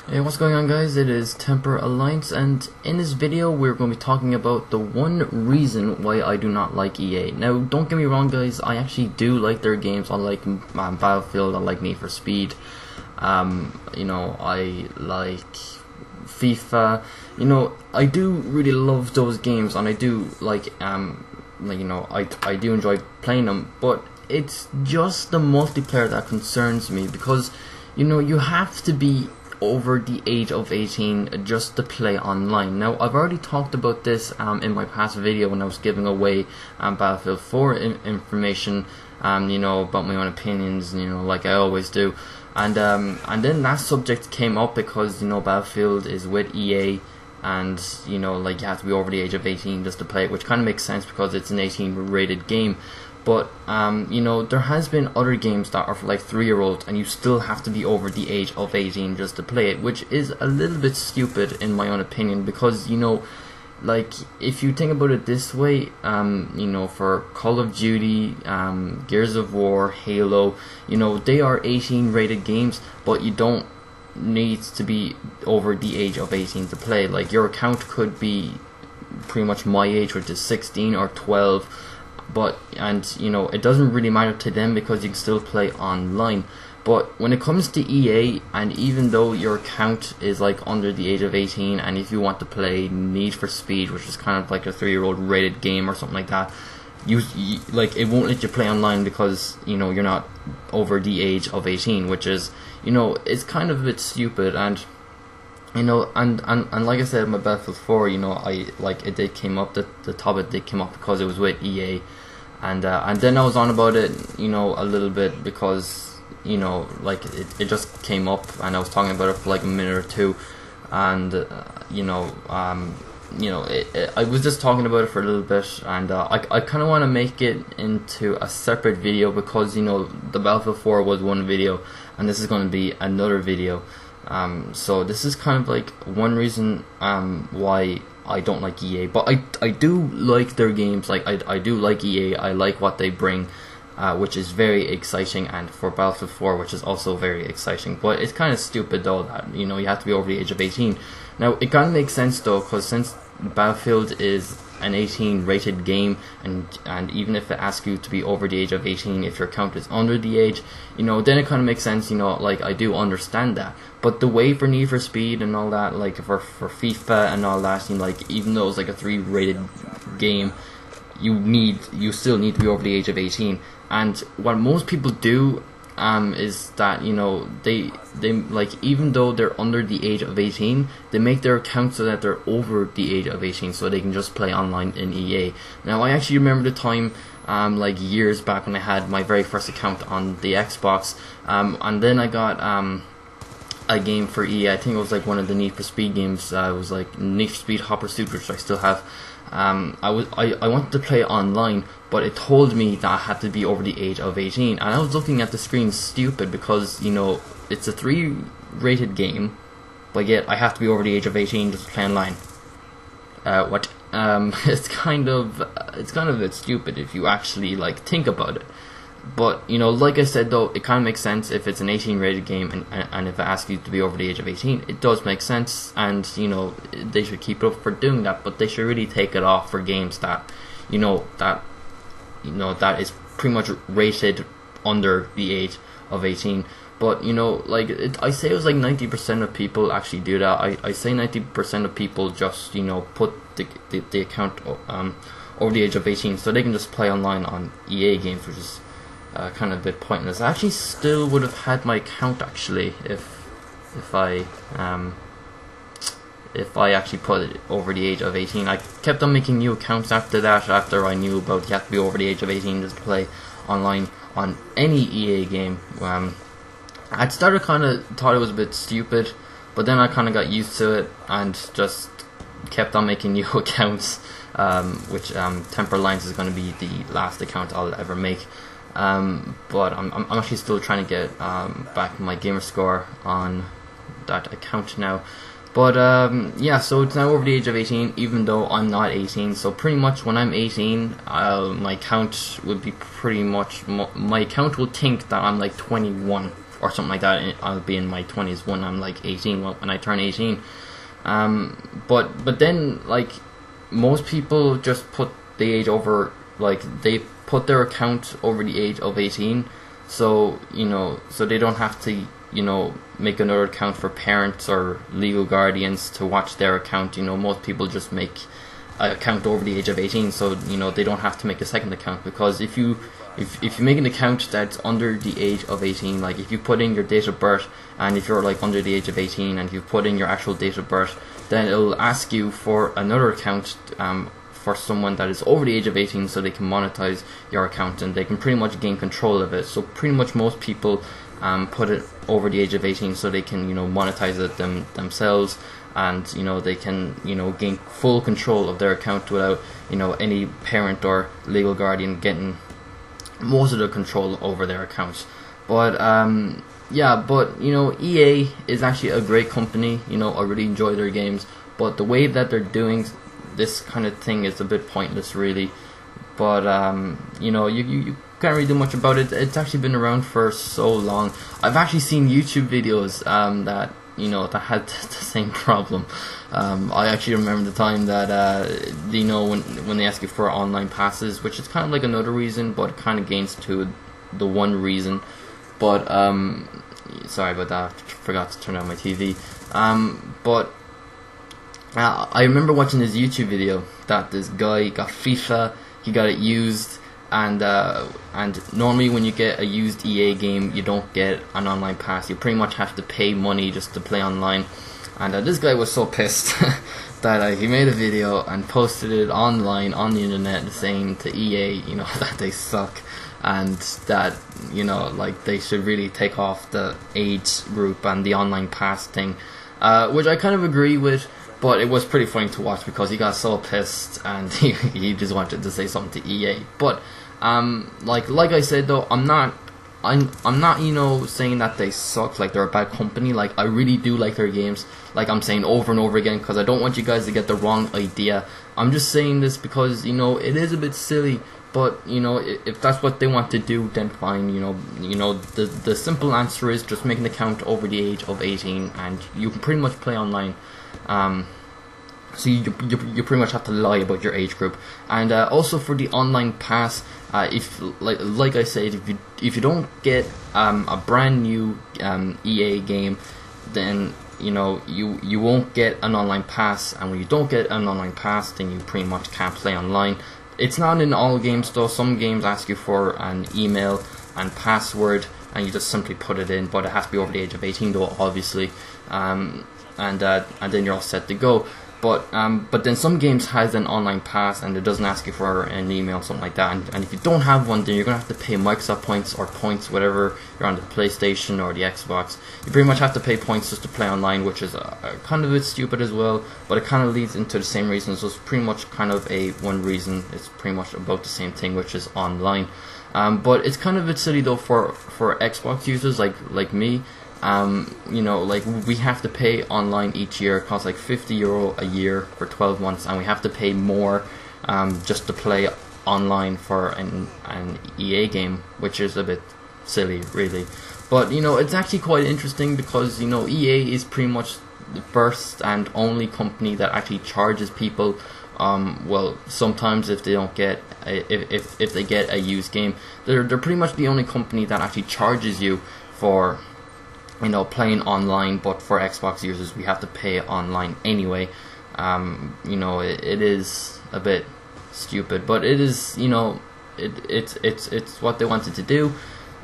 Hey, what's going on, guys? It is Temper Alliance, and in this video we're going to be talking about the one reason why I do not like EA. Now, don't get me wrong, guys, I actually do like their games. I like Battlefield, I like Need for Speed, I like FIFA. I do really love those games, and I do I do enjoy playing them, but it's just the multiplayer that concerns me, because you have to be over the age of 18 just to play online. Now, I've already talked about this in my past video when I was giving away Battlefield 4 information, about my own opinions, like I always do. And then that subject came up because Battlefield is with EA, and you have to be over the age of 18 just to play it, which kind of makes sense because it's an 18 rated game. But there has been other games that are for like 3-year-olds, and you still have to be over the age of 18 just to play it, which is a little bit stupid in my own opinion, because if you think about it this way, for Call of Duty, Gears of War, Halo, they are 18 rated games, but you don't need to be over the age of 18 to play. Like, your account could be pretty much my age, which is 16 or 12, it doesn't really matter to them because you can still play online. But when it comes to EA, and even though your account is like under the age of 18, and if you want to play Need for Speed, which is kind of like a 3-year-old rated game or something like that, it won't let you play online because you're not over the age of 18, which is it's kind of a bit stupid. And and like I said, my Battlefield 4, it did came up, the topic did come up because it was with EA, and then I was on about it, a little bit because, it just came up, and I was talking about it for like a minute or two, and I was just talking about it for a little bit, and I kind of want to make it into a separate video because, the Battlefield 4 was one video, and this is going to be another video. So this is kind of like one reason why I don't like EA, but I do like their games. Like, I do like EA. I like what they bring, which is very exciting, and for Battlefield 4, which is also very exciting. But it's kind of stupid though that you have to be over the age of 18. Now, it kind of makes sense though, because since Battlefield is an 18 rated game, and even if it asks you to be over the age of 18 if your account is under the age, then it kind of makes sense. I do understand that. But the way for Need for Speed and all that, like for FIFA and all that, even though it's like a 3 rated game, you still need to be over the age of 18. And what most people do is that they even though they're under the age of 18, they make their account so that they're over the age of 18 so they can just play online in EA. Now, I actually remember the time years back when I had my very first account on the Xbox, and then I got a game for EA. I think it was like one of the Need for Speed games. It was like Need for Speed Hot Pursuit, which I still have. I wanted to play online, but it told me that I had to be over the age of 18, and I was looking at the screen stupid because it's a 3 rated game, but yet I have to be over the age of 18 just to play online. It's kind of a bit stupid if you actually think about it. But like I said though, it kind of makes sense if it's an 18 rated game, and if it asks you to be over the age of 18, it does make sense, and they should keep it up for doing that. But they should really take it off for games that that is pretty much rated under the age of 18. But I say it was like 90% of people actually do that. I say 90% of people just put the account over the age of 18 so they can just play online on EA games, which is kind of a bit pointless. I actually still would have had my account actually if I actually put it over the age of 18. I kept on making new accounts after that, after I knew about you have to be over the age of 18 just to play online on any EA game. I'd started kind of thought it was a bit stupid, but then I kind of got used to it and just kept on making new accounts, which Temper Alliance is going to be the last account I'll ever make. But I'm actually still trying to get back my gamer score on that account now. But yeah, so it's now over the age of 18, even though I'm not 18. So pretty much when I'm 18, my account would be pretty much my account will think that I'm like 21. or something like that. I'll be in my 20s when I'm like 18, when I turn 18. But then like most people just put the age over, like they put their account over the age of 18, so so they don't have to make another account for parents or legal guardians to watch their account. Most people just make an account over the age of 18, so they don't have to make a second account, because if you make an account that's under the age of 18, like if you put in your date of birth, and if you're like under the age of 18 and you put in your actual date of birth, then it'll ask you for another account for someone that is over the age of 18, so they can monetize your account and they can pretty much gain control of it. So pretty much most people put it over the age of 18 so they can monetize it themselves, and they can gain full control of their account without any parent or legal guardian getting most of the control over their accounts. But yeah, but EA is actually a great company. I really enjoy their games, but the way that they're doing this kind of thing is a bit pointless, really. But you can't really do much about it. It's actually been around for so long. I've actually seen YouTube videos that that had the same problem. I actually remember the time that when they ask you for online passes, which is kind of like another reason, but kind of gains to the one reason. But sorry about that. I forgot to turn on my TV. But I remember watching this YouTube video that this guy got FIFA. He got it used, and normally when you get a used EA game, you don't get an online pass. You pretty much have to pay money just to play online. And this guy was so pissed that he made a video and posted it online on the internet saying to EA, that they suck, and that like they should really take off the age group and the online pass thing, which I kind of agree with. But it was pretty funny to watch because he got so pissed and he just wanted to say something to EA. But like I said though, I'm not saying that they suck, like they're a bad company. Like I really do like their games, like I'm saying over and over again, because I don't want you guys to get the wrong idea. I'm just saying this because it is a bit silly, but if that's what they want to do, then fine. The simple answer is just make an account over the age of 18 and you can pretty much play online. So you pretty much have to lie about your age group. And also for the online pass, if like I said, if you don't get a brand new EA game, then you won't get an online pass. And when you don't get an online pass, then you pretty much can't play online. It's not in all games though. Some games ask you for an email and password, and you just simply put it in, but it has to be over the age of 18 though, obviously. And then you're all set to go. But then some games has an online pass and it doesn't ask you for an email or something like that. And if you don't have one, then you're gonna have to pay Microsoft points or points, whatever you're on the PlayStation or the Xbox. You pretty much have to pay points just to play online, which is kind of a bit stupid as well. But it kind of leads into the same reason. So it's pretty much kind of one reason. It's pretty much about the same thing, which is online. But it's kind of a bit silly though for Xbox users like me. Like we have to pay online each year. It costs like €50 a year for 12 months, and we have to pay more just to play online for an EA game, which is a bit silly, really. But it's actually quite interesting because EA is pretty much the first and only company that actually charges people. Well, sometimes if they don't get if they get a used game, they're pretty much the only company that actually charges you for playing online. But for Xbox users, we have to pay online anyway. It is a bit stupid, but it is it's what they wanted to do,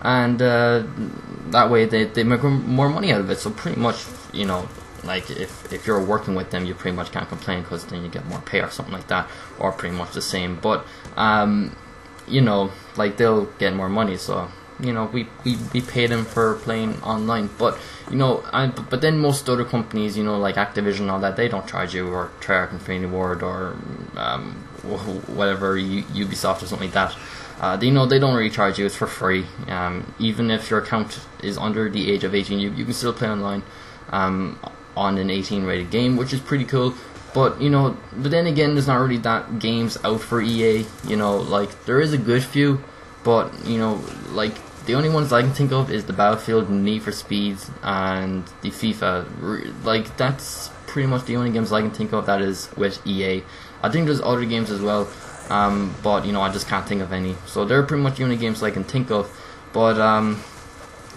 and that way they make more money out of it. So pretty much like if you're working with them, you pretty much can't complain because then you get more pay or something like that, or pretty much the same. But like they'll get more money, so we pay them for playing online. But but then most other companies, like Activision and all that, they don't charge you, or Treyarch, Infinity Ward, or whatever, Ubisoft or something like that. They don't really charge you. It's for free. Even if your account is under the age of 18, you can still play online on an 18 rated game, which is pretty cool. But but then again, there's not really that games out for EA. Like there is a good few, but like The only ones I can think of is the Battlefield, Need for Speed, and the FIFA. Like, that's pretty much the only games I can think of that is with EA. I think there's other games as well, but you know, I just can't think of any. So they're pretty much the only games I can think of. But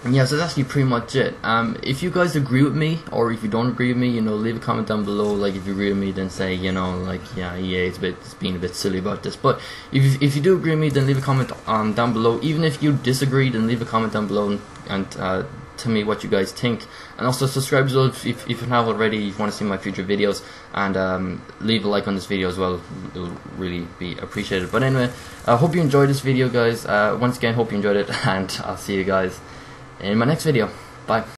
yeah, so that's actually pretty much it. If you guys agree with me, or if you don't agree with me, you know, leave a comment down below. Like, if you agree with me, then say, you know, like, yeah, EA is being a bit silly about this. But if you do agree with me, then leave a comment down below. Even if you disagree, then leave a comment down below and tell me what you guys think. And also subscribe as well if you haven't already, if you want to see my future videos. And leave a like on this video as well. It will really be appreciated. But anyway, I hope you enjoyed this video, guys. Once again, hope you enjoyed it, and I'll see you guys in my next video. Bye.